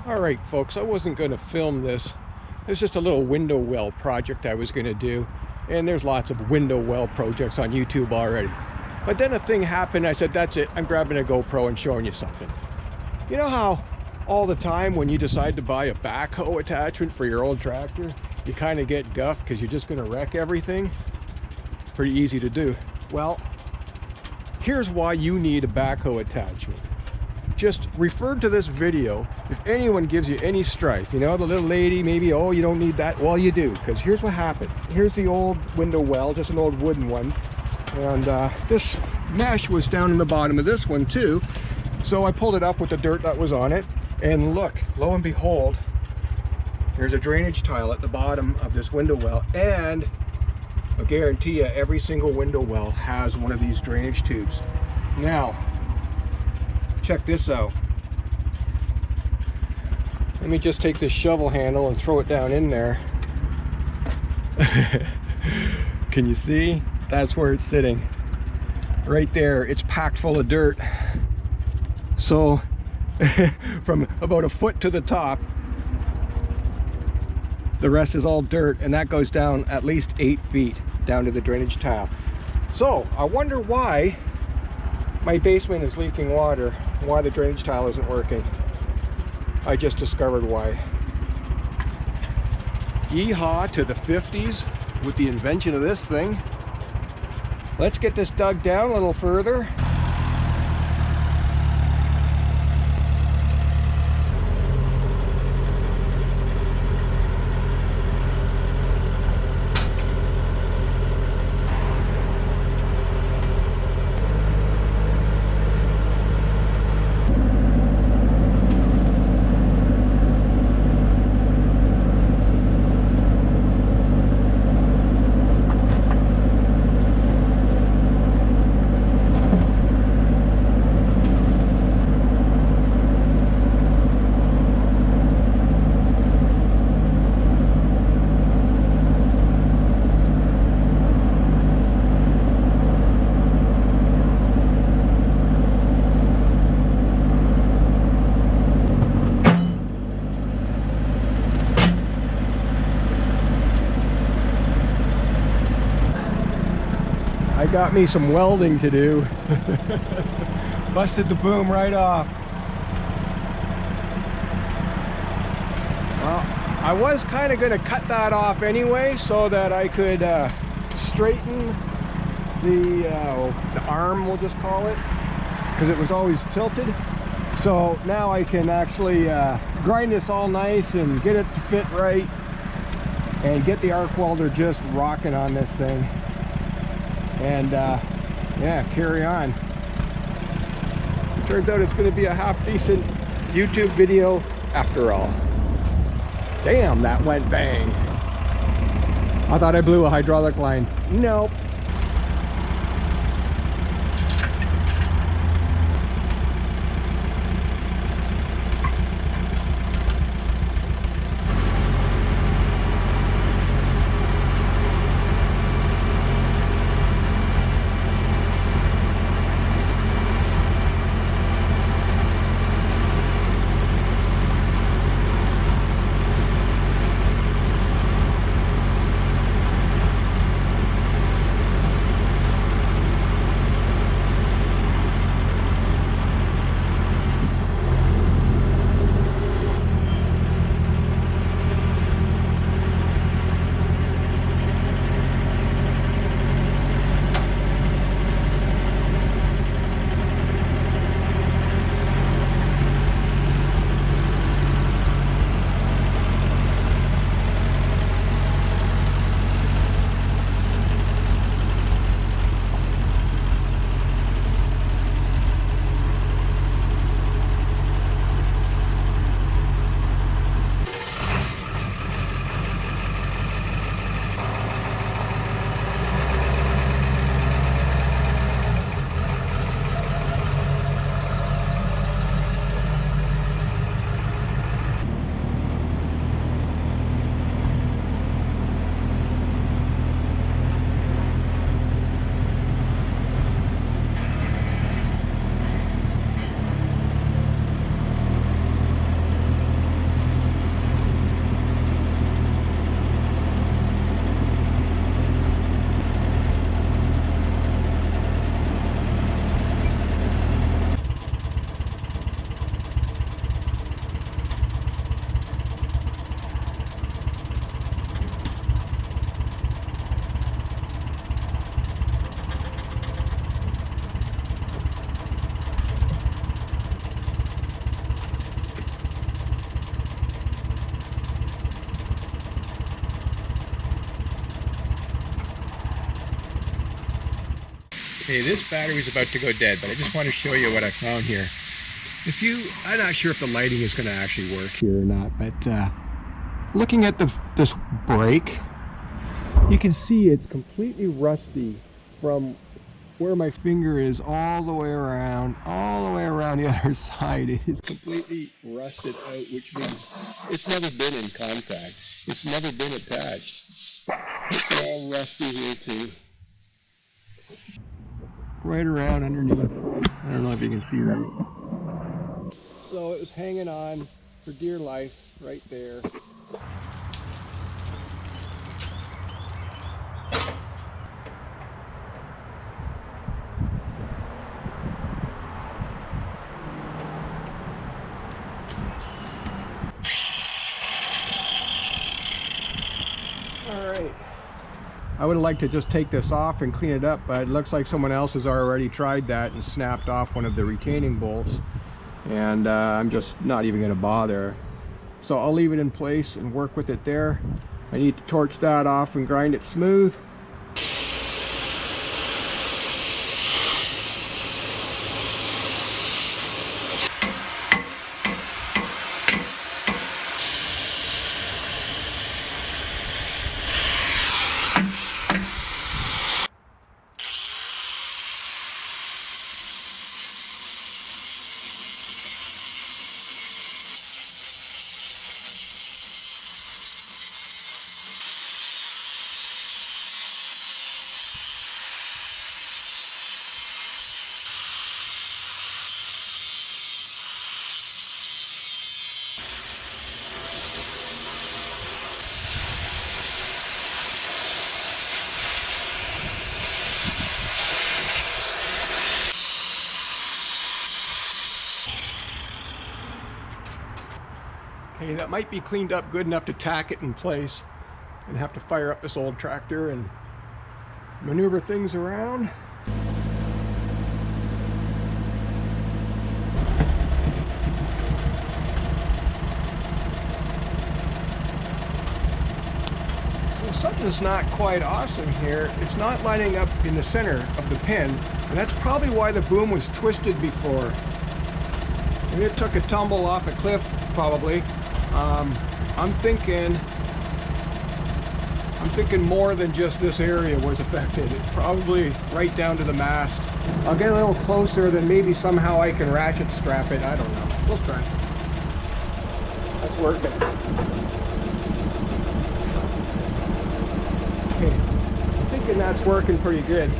All right, folks, I wasn't going to film this. It's just a little window well project I was going to do. And there's lots of window well projects on YouTube already. But then a thing happened. I said, that's it. I'm grabbing a GoPro and showing you something. You know how all the time when you decide to buy a backhoe attachment for your old tractor, you kind of get guffed because you're just going to wreck everything? Pretty easy to do. Well, here's why you need a backhoe attachment. Just refer to this video if anyone gives you any strife. You know, the little lady, maybe, oh, you don't need that. Well, you do, because here's what happened. Here's the old window well, just an old wooden one. And this mesh was down in the bottom of this one too. So I pulled it up with the dirt that was on it. And look, lo and behold, there's a drainage tile at the bottom of this window well. And I guarantee you, every single window well has one of these drainage tubes. Now, check this out. Let me just take this shovel handle and throw it down in there. Can you see? That's where it's sitting. Right there. It's packed full of dirt. So from about a foot to the top, the rest is all dirt, and that goes down at least 8 feet down to the drainage tile. So I wonder why my basement is leaking water, why the drainage tile isn't working. I just discovered why. Yeehaw to the 50s with the invention of this thing. Let's get this dug down a little further. I got me some welding to do. Busted the boom right off. Well, I was kind of going to cut that off anyway so that I could straighten the arm, we'll just call it, because it was always tilted. So now I can actually grind this all nice and get it to fit right and get the arc welder just rocking on this thing. And yeah, carry on. Turns out it's going to be a half decent YouTube video after all. Damn, that went bang. I thought I blew a hydraulic line. Nope. Okay, this battery is about to go dead, but I just want to show you what I found here. I'm not sure if the lighting is going to actually work here or not, but looking at this brake, you can see it's completely rusty from where my finger is all the way around the other side. It is completely rusted out, which means it's never been in contact. It's never been attached. It's all rusty here too. Right around underneath. I don't know if you can see that. So it was hanging on for dear life right there. Alright. I would have liked to just take this off and clean it up, but it looks like someone else has already tried that and snapped off one of the retaining bolts. And I'm just not even going to bother. So I'll leave it in place and work with it there. I need to torch that off and grind it smooth. Okay, that might be cleaned up good enough to tack it in place and have to fire up this old tractor and maneuver things around. So something's not quite awesome here. It's not lining up in the center of the pin, and that's probably why the boom was twisted before. And it took a tumble off a cliff, probably. I'm thinking more than just this area was affected. It's probably right down to the mast. I'll get a little closer, then maybe somehow I can ratchet strap it. I don't know. We'll try. That's working. Okay, I'm thinking that's working pretty good.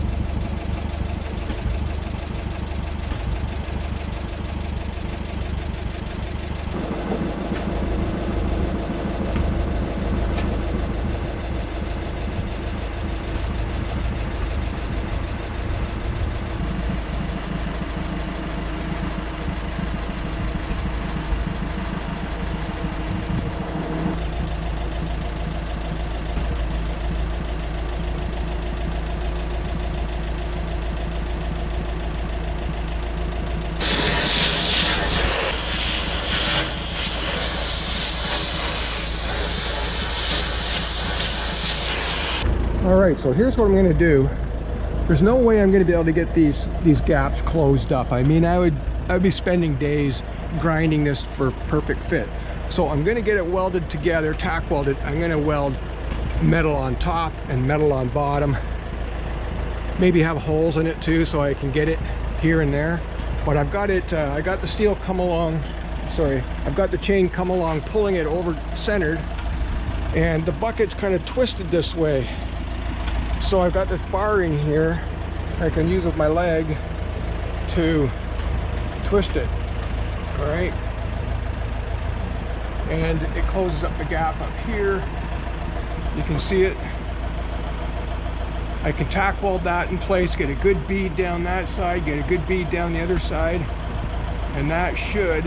Alright, so here's what I'm going to do. There's no way I'm going to be able to get these gaps closed up. I mean, I'd be spending days grinding this for perfect fit. So I'm going to get it welded together, tack welded. I'm going to weld metal on top and metal on bottom. Maybe have holes in it too so I can get it here and there. But I've got it, I got the steel come along, sorry, I've got the chain come along, pulling it over centered, and the bucket's kind of twisted this way. So I've got this barring here I can use with my leg to twist it. All right, and it closes up the gap up here. You can see it. I can tack weld that in place, get a good bead down that side, get a good bead down the other side, and that should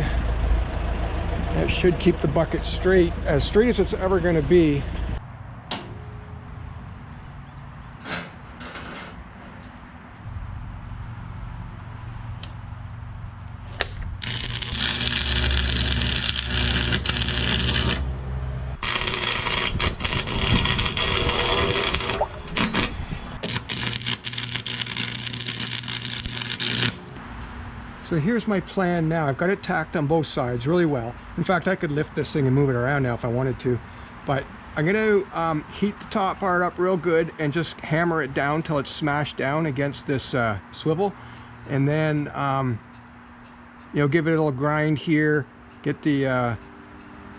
keep the bucket straight as it's ever going to be. So here's my plan now. I've got it tacked on both sides really well. In fact, I could lift this thing and move it around now if I wanted to. But I'm going to heat the top part up real good and just hammer it down till it's smashed down against this swivel. And then, you know, give it a little grind here. Get the,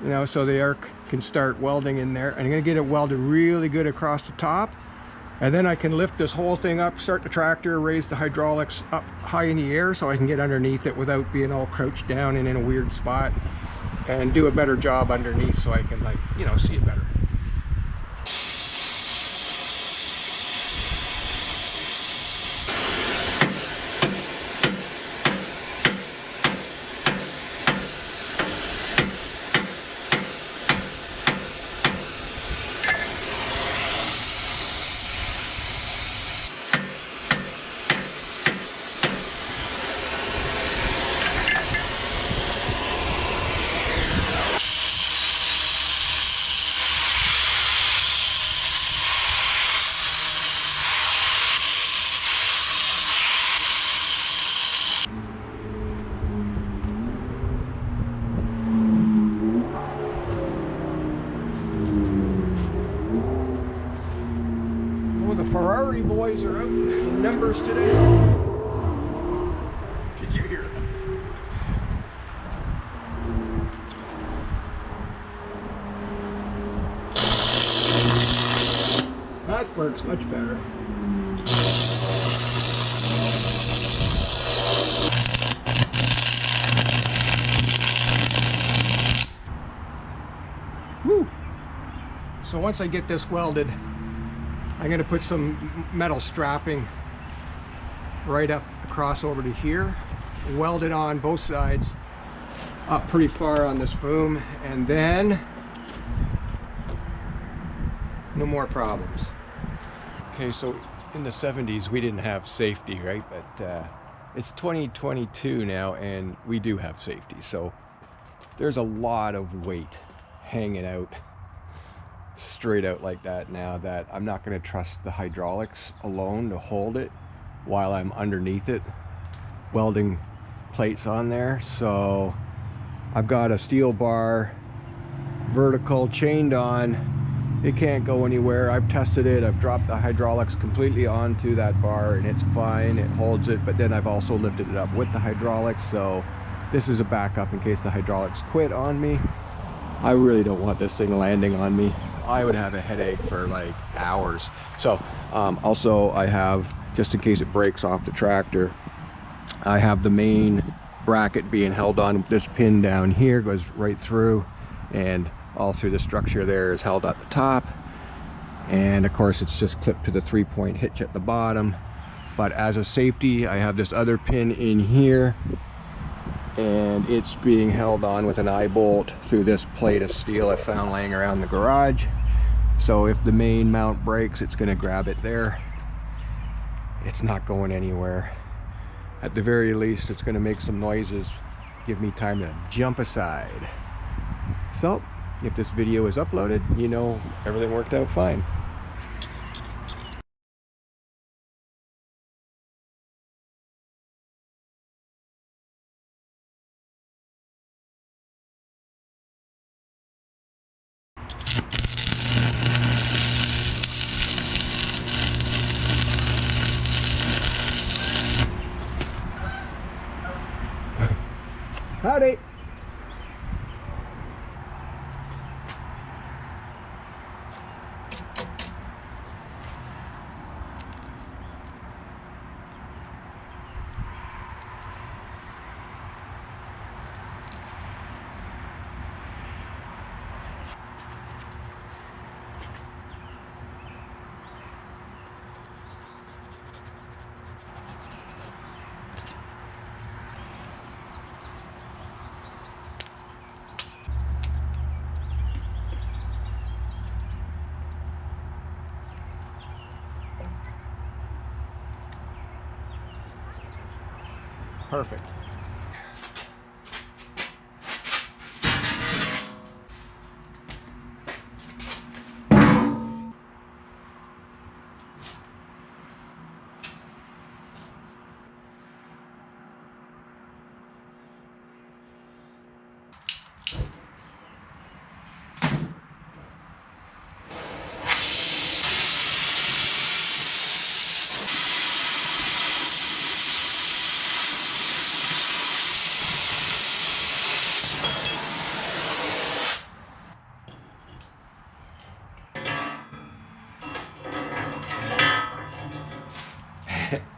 you know, so the arc can start welding in there. And I'm going to get it welded really good across the top. And then I can lift this whole thing up, start the tractor, raise the hydraulics up high in the air so I can get underneath it without being all crouched down and in a weird spot, and do a better job underneath so I can, like, you know, see it better. The Ferrari boys are out in numbers today. Did you hear that? That works much better. Woo! So once I get this welded, I'm going to put some metal strapping right up across over to here, weld it on both sides up pretty far on this boom, and then no more problems. Okay, so in the 70s we didn't have safety, right? But it's 2022 now and we do have safety. So there's a lot of weight hanging out straight out like that now that I'm not going to trust the hydraulics alone to hold it while I'm underneath it welding plates on there. So I've got a steel bar vertical chained on. It can't go anywhere. I've tested it. I've dropped the hydraulics completely onto that bar and it's fine. It holds it, but then I've also lifted it up with the hydraulics, so this is a backup in case the hydraulics quit on me. I really don't want this thing landing on me. I would have a headache for like hours. So also I have, just in case it breaks off the tractor, I have the main bracket being held on with this pin down here, goes right through, and all through the structure there is held at the top. And of course it's just clipped to the 3-point hitch at the bottom. But as a safety, I have this other pin in here, and it's being held on with an eye bolt through this plate of steel I found laying around the garage. So if the main mount breaks, it's going to grab it there. It's not going anywhere. At the very least, it's going to make some noises, give me time to jump aside. So if this video is uploaded, you know everything worked out fine. Howdy! Perfect.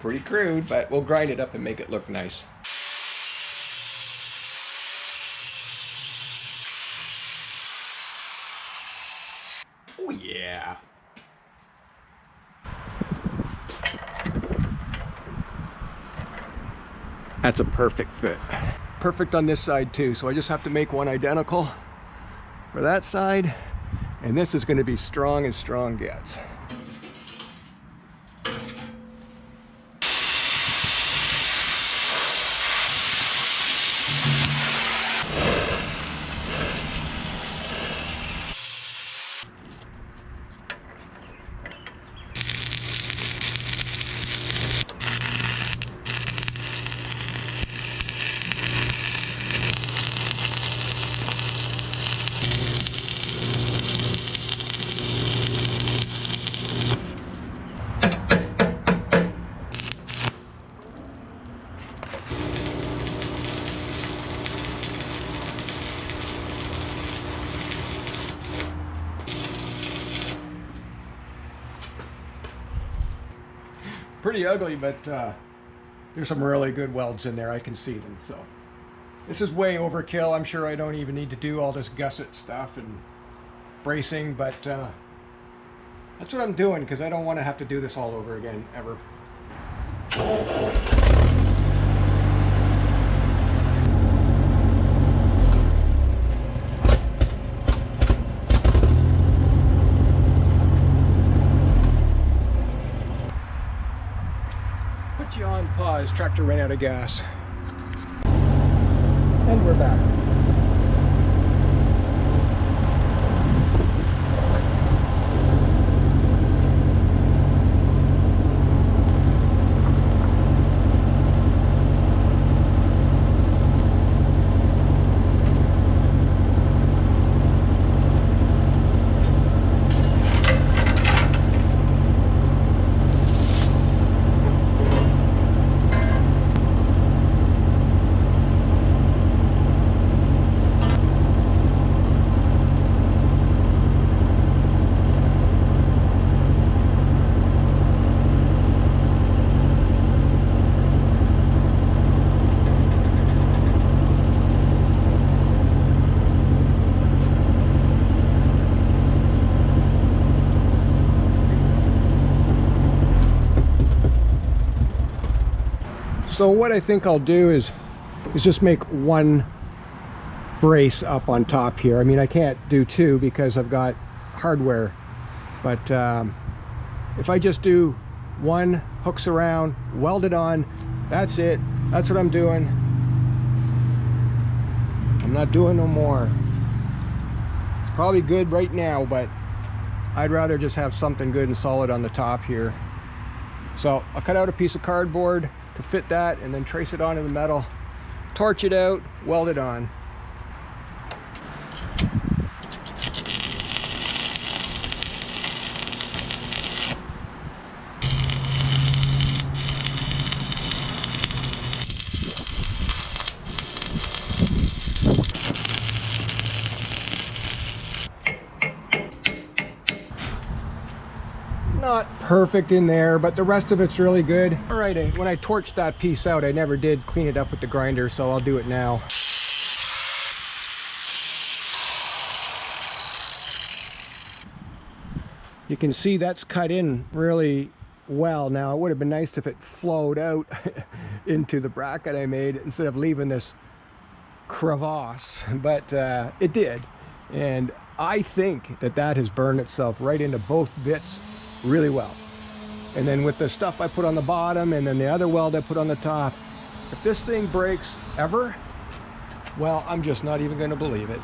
Pretty crude, but we'll grind it up and make it look nice. Oh yeah. That's a perfect fit. Perfect on this side too, so I just have to make one identical for that side, and this is going to be strong as strong gets. Pretty ugly, but there's some really good welds in there. I can see them. So this is way overkill. I'm sure I don't even need to do all this gusset stuff and bracing, but that's what I'm doing because I don't want to have to do this all over again ever. Put you on pause. Tractor ran out of gas. And we're back. So what I think I'll do is just make one brace up on top here. I mean, I can't do two because I've got hardware, but if I just do one, hooks around, weld it on, that's it. That's what I'm doing. I'm not doing no more. It's probably good right now, but I'd rather just have something good and solid on the top here. So I'll cut out a piece of cardboard to fit that and then trace it onto the metal, torch it out, weld it on. Not perfect in there, but the rest of it's really good. All right, when I torched that piece out, I never did clean it up with the grinder, so I'll do it now. You can see that's cut in really well. Now, it would have been nice if it flowed out into the bracket I made instead of leaving this crevasse, but it did. And I think that that has burned itself right into both bits really well. And then with the stuff I put on the bottom and then the other weld I put on the top, if this thing breaks ever, well, I'm just not even going to believe it.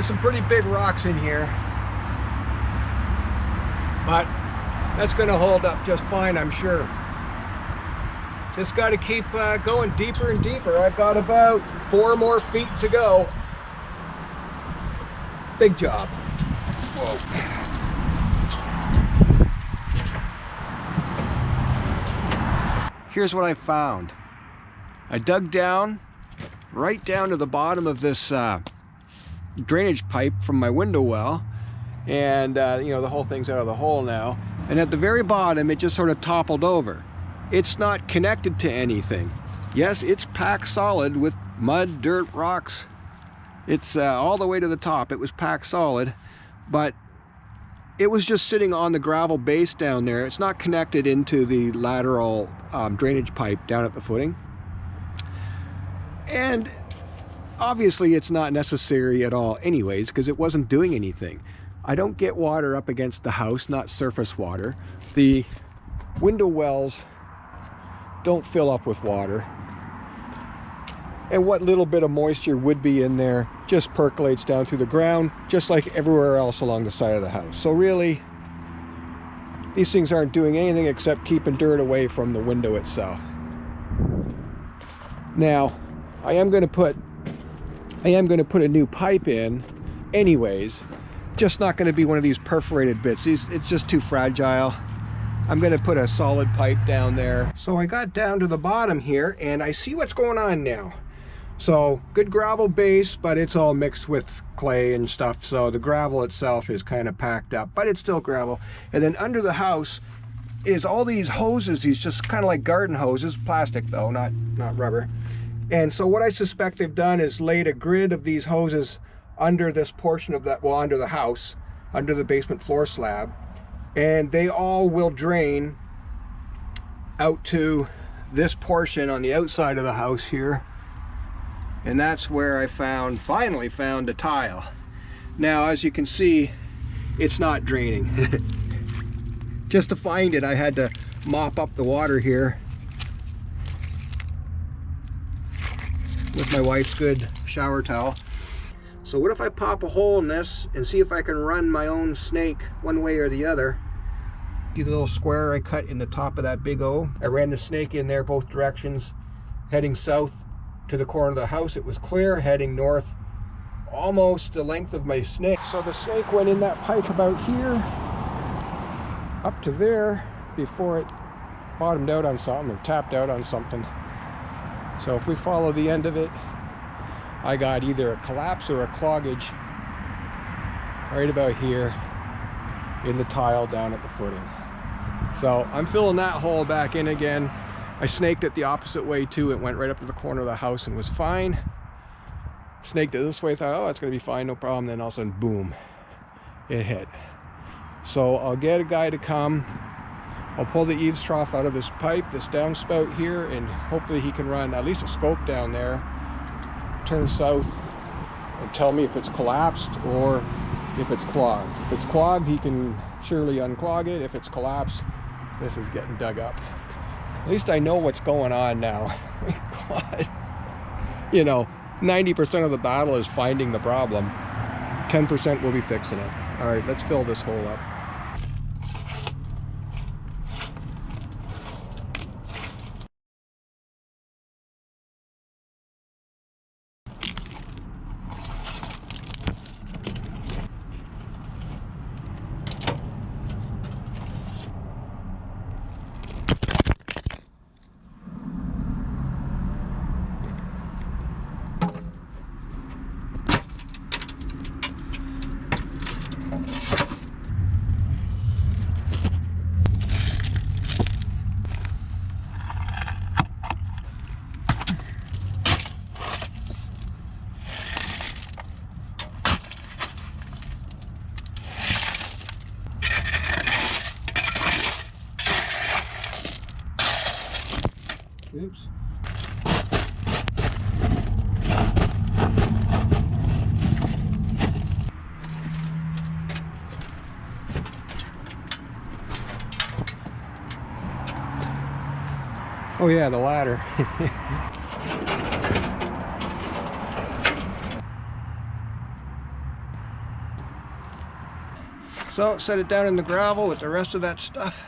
There's some pretty big rocks in here, but that's going to hold up just fine, I'm sure. Just got to keep going deeper and deeper. I've got about 4 more feet to go. Big job. Whoa. Here's what I found. I dug down, right down to the bottom of this drainage pipe from my window well, and you know, the whole thing's out of the hole now. And at the very bottom, it just sort of toppled over. It's not connected to anything. Yes, it's packed solid with mud, dirt, rocks. It's all the way to the top. It was packed solid, but it was just sitting on the gravel base down there. It's not connected into the lateral drainage pipe down at the footing. And obviously it's not necessary at all anyways, because it wasn't doing anything. I don't get water up against the house, not surface water. The window wells don't fill up with water. And what little bit of moisture would be in there just percolates down through the ground, just like everywhere else along the side of the house. So really, these things aren't doing anything except keeping dirt away from the window itself. Now, I am going to put a new pipe in anyways, just not going to be one of these perforated bits. It's just too fragile. I'm going to put a solid pipe down there. So I got down to the bottom here and I see what's going on now. So good gravel base, but it's all mixed with clay and stuff. So the gravel itself is kind of packed up, but it's still gravel. And then under the house is all these hoses, these just kind of like garden hoses, plastic though, not rubber. And so what I suspect they've done is laid a grid of these hoses under this portion of that, well, under the house, under the basement floor slab. And they all will drain out to this portion on the outside of the house here. And that's where I finally found a tile. Now, as you can see, it's not draining. Just to find it, I had to mop up the water here with my wife's good shower towel. So what if I pop a hole in this and see if I can run my own snake one way or the other? See the little square I cut in the top of that big O? I ran the snake in there both directions, heading south to the corner of the house. It was clear, heading north almost the length of my snake. So the snake went in that pipe about here, up to there, before it bottomed out on something or tapped out on something. So if we follow the end of it, I got either a collapse or a cloggage right about here in the tile down at the footing. So I'm filling that hole back in again. I snaked it the opposite way too. It went right up to the corner of the house and was fine. Snaked it this way, thought, oh, it's gonna be fine, no problem. Then all of a sudden, boom, it hit. So I'll get a guy to come. I'll pull the eaves trough out of this pipe, this downspout here, and hopefully he can run at least a scope down there, turn south, and tell me if it's collapsed or if it's clogged. If it's clogged, he can surely unclog it. If it's collapsed, this is getting dug up. At least I know what's going on now. God. You know, 90% of the battle is finding the problem. 10% will be fixing it. All right, let's fill this hole up. Oops. Oh yeah, the ladder. So set it down in the gravel with the rest of that stuff.